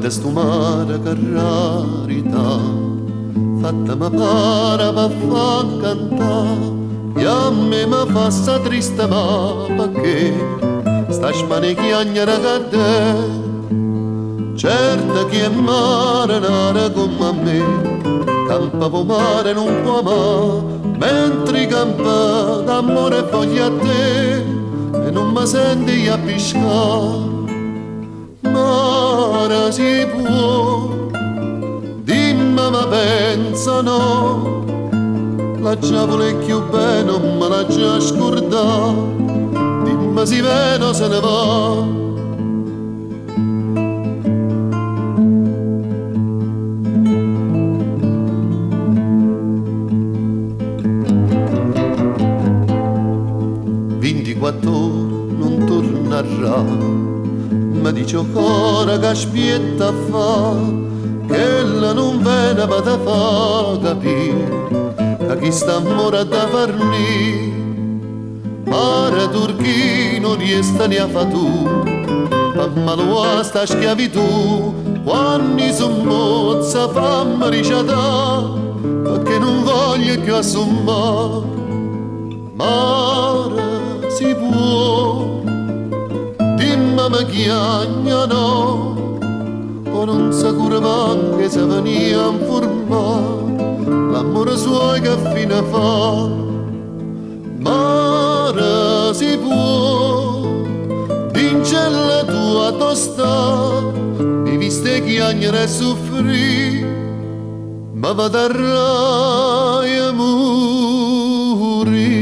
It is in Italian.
quando sto mare che rarità fatta mi pare per far cantare e a me mi fa sta triste ma perché sta spanecchiagnera che te certo che è marinare come me campa po mare non può amare mentre campa d'amore voglia a te e non mi senti a pescare mare si può dimmi ma pensa no la già vuole più bene non me la già scordata dimmi si viene o se ne va non tornerà ma dice ancora che aspetta fa che ella non viene per te fa capire che chi sta amore da farli mare turchino riesta ne fa tu ma malua sta schiavitù quando son mozza fammi ricciata perché non voglio più assumere mare si può dimmi chi agna no o non sa cura manche se venia a informare l'amore suo che fine fa mare si può vincere la tua tosta mi viste chi agna e soffrì ma va da rai a muri